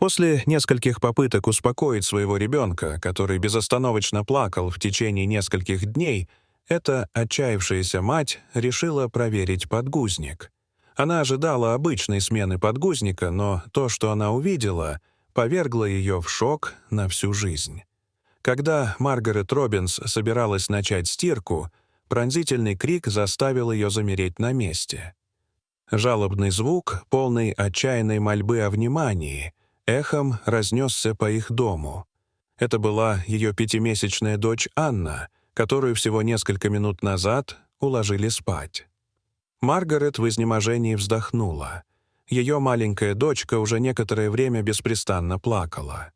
После нескольких попыток успокоить своего ребенка, который безостановочно плакал в течение нескольких дней, эта отчаявшаяся мать решила проверить подгузник. Она ожидала обычной смены подгузника, но то, что она увидела, повергло ее в шок на всю жизнь. Когда Маргарет Робинс собиралась начать стирку, пронзительный крик заставил ее замереть на месте. Жалобный звук, полный отчаянной мольбы о внимании, эхом разнесся по их дому. Это была ее 5-месячная дочь Анна, которую всего несколько минут назад уложили спать. Маргарет в изнеможении вздохнула. Ее маленькая дочка уже некоторое время беспрестанно плакала.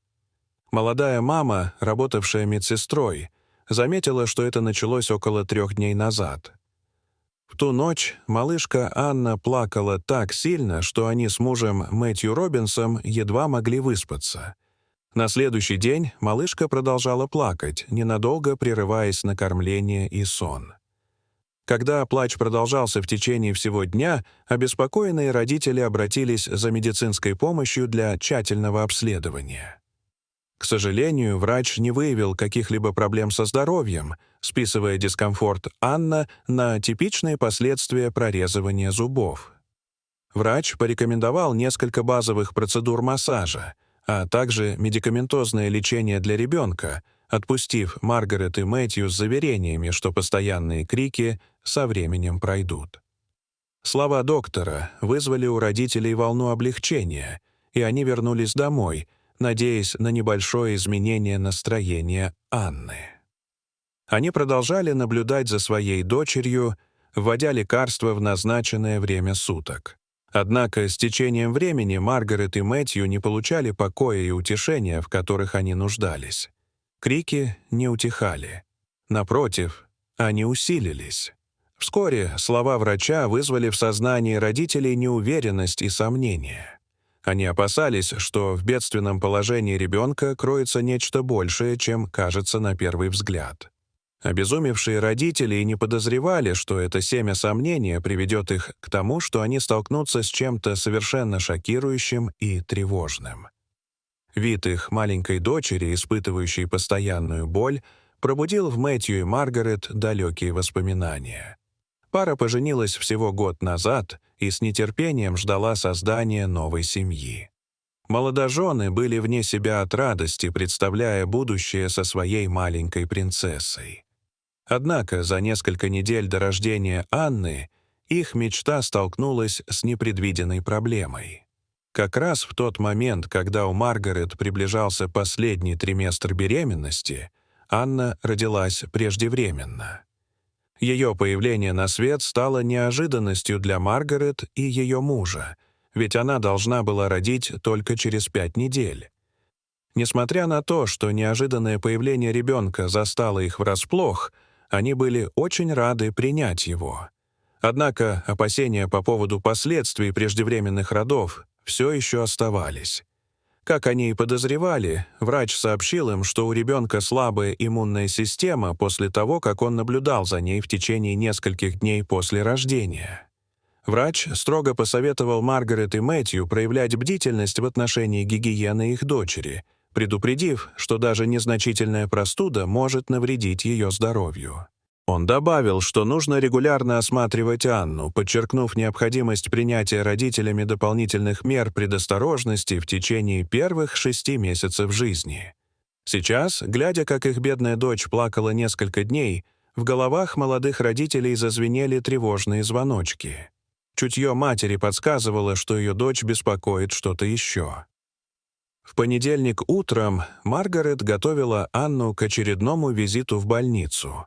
Молодая мама, работавшая медсестрой, заметила, что это началось около 3 дней назад. В ту ночь малышка Анна плакала так сильно, что они с мужем Мэтью Робинсом едва могли выспаться. На следующий день малышка продолжала плакать, ненадолго прерываясь на кормление и сон. Когда плач продолжался в течение всего дня, обеспокоенные родители обратились за медицинской помощью для тщательного обследования. К сожалению, врач не выявил каких-либо проблем со здоровьем, списывая дискомфорт Анна на типичные последствия прорезывания зубов. Врач порекомендовал несколько базовых процедур массажа, а также медикаментозное лечение для ребенка, отпустив Маргарет и Мэтью с заверениями, что постоянные крики со временем пройдут. Слова доктора вызвали у родителей волну облегчения, и они вернулись домой, надеясь на небольшое изменение настроения Анны. Они продолжали наблюдать за своей дочерью, вводя лекарства в назначенное время суток. Однако с течением времени Маргарет и Мэтью не получали покоя и утешения, в которых они нуждались. Крики не утихали. Напротив, они усилились. Вскоре слова врача вызвали в сознании родителей неуверенность и сомнения. Они опасались, что в бедственном положении ребенка кроется нечто большее, чем кажется на первый взгляд. Обезумевшие родители и не подозревали, что это семя сомнения приведет их к тому, что они столкнутся с чем-то совершенно шокирующим и тревожным. Вид их маленькой дочери, испытывающей постоянную боль, пробудил в Мэтью и Маргарет далекие воспоминания. Пара поженилась всего год назад и с нетерпением ждала создания новой семьи. Молодожены были вне себя от радости, представляя будущее со своей маленькой принцессой. Однако за несколько недель до рождения Анны их мечта столкнулась с непредвиденной проблемой. Как раз в тот момент, когда у Маргарет приближался последний триместр беременности, Анна родилась преждевременно. Ее появление на свет стало неожиданностью для Маргарет и ее мужа, ведь она должна была родить только через 5 недель. Несмотря на то, что неожиданное появление ребенка застало их врасплох, они были очень рады принять его. Однако опасения по поводу последствий преждевременных родов все еще оставались. Как они и подозревали, врач сообщил им, что у ребенка слабая иммунная система после того, как он наблюдал за ней в течение нескольких дней после рождения. Врач строго посоветовал Маргарет и Мэтью проявлять бдительность в отношении гигиены их дочери, предупредив, что даже незначительная простуда может навредить ее здоровью. Он добавил, что нужно регулярно осматривать Анну, подчеркнув необходимость принятия родителями дополнительных мер предосторожности в течение первых 6 месяцев жизни. Сейчас, глядя, как их бедная дочь плакала несколько дней, в головах молодых родителей зазвенели тревожные звоночки. Чутье матери подсказывало, что ее дочь беспокоит что-то еще. В понедельник утром Маргарет готовила Анну к очередному визиту в больницу.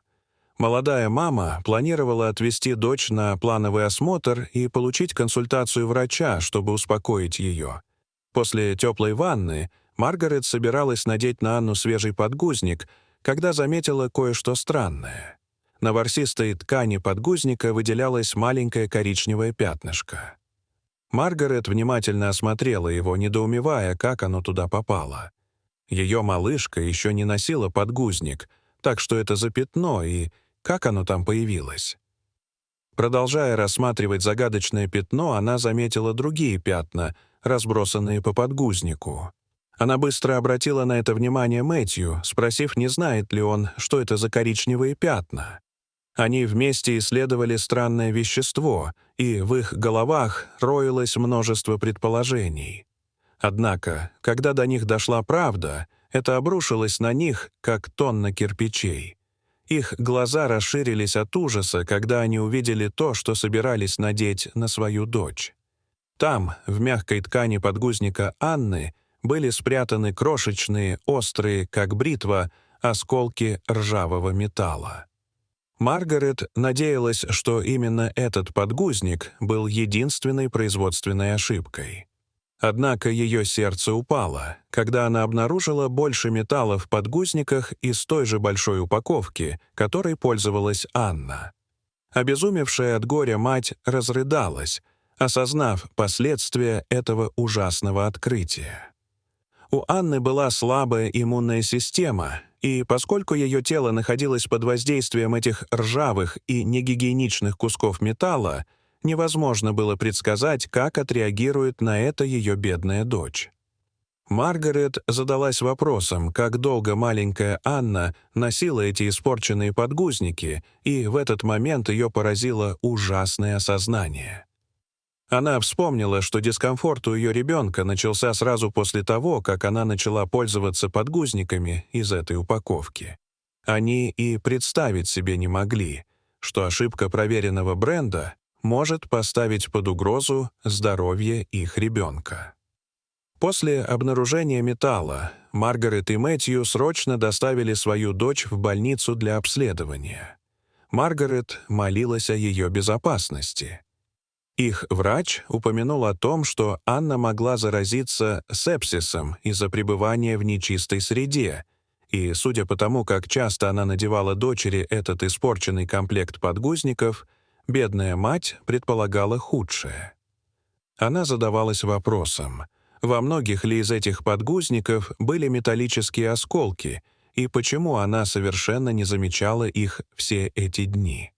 Молодая мама планировала отвезти дочь на плановый осмотр и получить консультацию врача, чтобы успокоить ее. После теплой ванны Маргарет собиралась надеть на Анну свежий подгузник, когда заметила кое-что странное. На ворсистой ткани подгузника выделялось маленькое коричневое пятнышко. Маргарет внимательно осмотрела его, недоумевая, как оно туда попало. Ее малышка еще не носила подгузник, так что это за пятно и как оно там появилось? Продолжая рассматривать загадочное пятно, она заметила другие пятна, разбросанные по подгузнику. Она быстро обратила на это внимание Мэтью, спросив, не знает ли он, что это за коричневые пятна. Они вместе исследовали странное вещество, и в их головах роилось множество предположений. Однако, когда до них дошла правда, это обрушилось на них, как тонна кирпичей. Их глаза расширились от ужаса, когда они увидели то, что собирались надеть на свою дочь. Там, в мягкой ткани подгузника Анны, были спрятаны крошечные, острые, как бритва, осколки ржавого металла. Маргарет надеялась, что именно этот подгузник был единственной производственной ошибкой. Однако ее сердце упало, когда она обнаружила больше металла в подгузниках из той же большой упаковки, которой пользовалась Анна. Обезумевшая от горя мать разрыдалась, осознав последствия этого ужасного открытия. У Анны была слабая иммунная система, и поскольку ее тело находилось под воздействием этих ржавых и негигиеничных кусков металла, невозможно было предсказать, как отреагирует на это ее бедная дочь. Маргарет задалась вопросом, как долго маленькая Анна носила эти испорченные подгузники, и в этот момент ее поразило ужасное осознание. Она вспомнила, что дискомфорт у ее ребенка начался сразу после того, как она начала пользоваться подгузниками из этой упаковки. Они и представить себе не могли, что ошибка проверенного бренда может поставить под угрозу здоровье их ребенка. После обнаружения металла Маргарет и Мэтью срочно доставили свою дочь в больницу для обследования. Маргарет молилась о ее безопасности. Их врач упомянул о том, что Анна могла заразиться сепсисом из-за пребывания в нечистой среде, и, судя по тому, как часто она надевала дочери этот испорченный комплект подгузников, бедная мать предполагала худшее. Она задавалась вопросом, во многих ли из этих подгузников были металлические осколки, и почему она совершенно не замечала их все эти дни.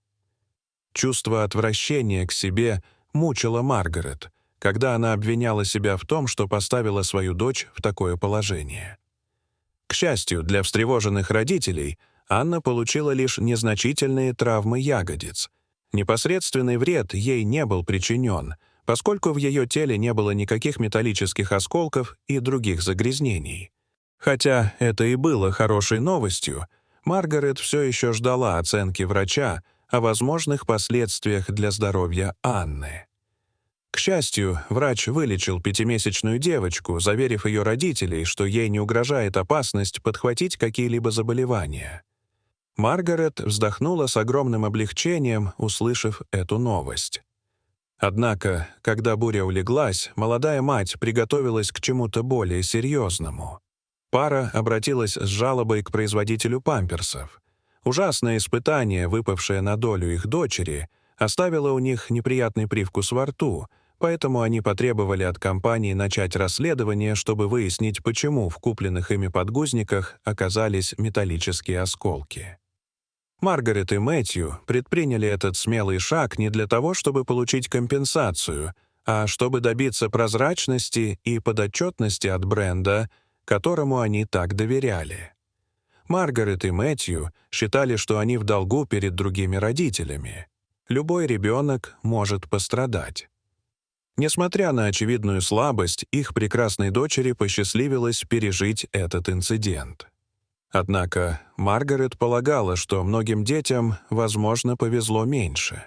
Чувство отвращения к себе мучила Маргарет, когда она обвиняла себя в том, что поставила свою дочь в такое положение. К счастью, для встревоженных родителей Анна получила лишь незначительные травмы ягодиц. Непосредственный вред ей не был причинен, поскольку в ее теле не было никаких металлических осколков и других загрязнений. Хотя это и было хорошей новостью, Маргарет все еще ждала оценки врача о возможных последствиях для здоровья Анны. К счастью, врач вылечил 5-месячную девочку, заверив ее родителей, что ей не угрожает опасность подхватить какие-либо заболевания. Маргарет вздохнула с огромным облегчением, услышав эту новость. Однако, когда буря улеглась, молодая мать приготовилась к чему-то более серьезному. Пара обратилась с жалобой к производителю памперсов. Ужасное испытание, выпавшее на долю их дочери, оставило у них неприятный привкус во рту, поэтому они потребовали от компании начать расследование, чтобы выяснить, почему в купленных ими подгузниках оказались металлические осколки. Маргарет и Мэтью предприняли этот смелый шаг не для того, чтобы получить компенсацию, а чтобы добиться прозрачности и подотчетности от бренда, которому они так доверяли. Маргарет и Мэтью считали, что они в долгу перед другими родителями. Любой ребенок может пострадать. Несмотря на очевидную слабость, их прекрасной дочери посчастливилось пережить этот инцидент. Однако Маргарет полагала, что многим детям, возможно, повезло меньше.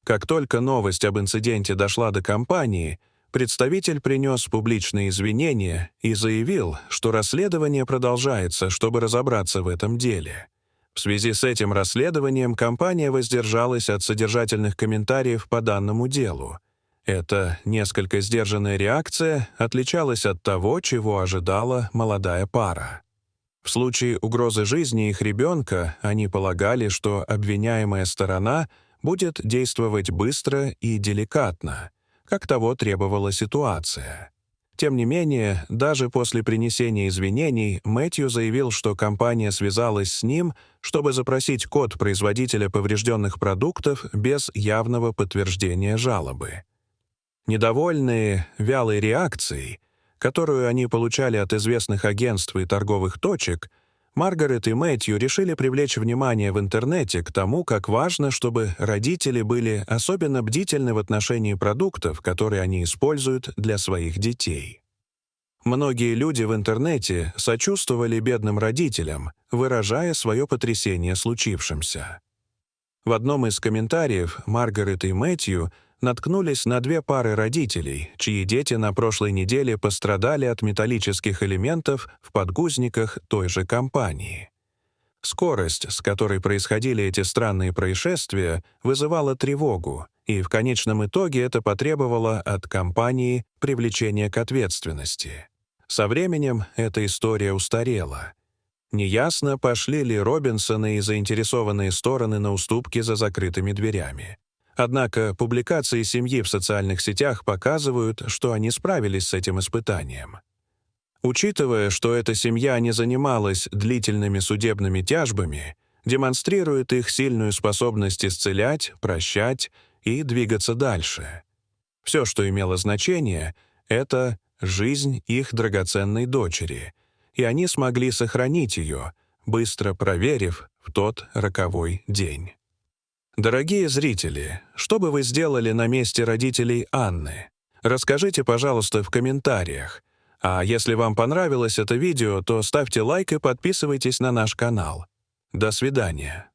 Как только новость об инциденте дошла до компании, представитель принес публичные извинения и заявил, что расследование продолжается, чтобы разобраться в этом деле. В связи с этим расследованием компания воздержалась от содержательных комментариев по данному делу. Эта несколько сдержанная реакция отличалась от того, чего ожидала молодая пара. В случае угрозы жизни их ребенка они полагали, что обвиняемая сторона будет действовать быстро и деликатно, как того требовала ситуация. Тем не менее, даже после принесения извинений Мэтью заявил, что компания связалась с ним, чтобы запросить код производителя поврежденных продуктов без явного подтверждения жалобы. Недовольные вялой реакцией, которую они получали от известных агентств и торговых точек, Маргарет и Мэтью решили привлечь внимание в интернете к тому, как важно, чтобы родители были особенно бдительны в отношении продуктов, которые они используют для своих детей. Многие люди в интернете сочувствовали бедным родителям, выражая свое потрясение случившимся. В одном из комментариев Маргарет и Мэтью наткнулись на две пары родителей, чьи дети на прошлой неделе пострадали от металлических элементов в подгузниках той же компании. Скорость, с которой происходили эти странные происшествия, вызывала тревогу, и в конечном итоге это потребовало от компании привлечения к ответственности. Со временем эта история устарела. Неясно, пошли ли Робинсоны и заинтересованные стороны на уступки за закрытыми дверями. Однако публикации семьи в социальных сетях показывают, что они справились с этим испытанием. Учитывая, что эта семья не занималась длительными судебными тяжбами, демонстрирует их сильную способность исцелять, прощать и двигаться дальше. Все, что имело значение, — это жизнь их драгоценной дочери, и они смогли сохранить ее, быстро проверив в тот роковой день. Дорогие зрители, что бы вы сделали на месте родителей Анны? Расскажите, пожалуйста, в комментариях. А если вам понравилось это видео, то ставьте лайк и подписывайтесь на наш канал. До свидания.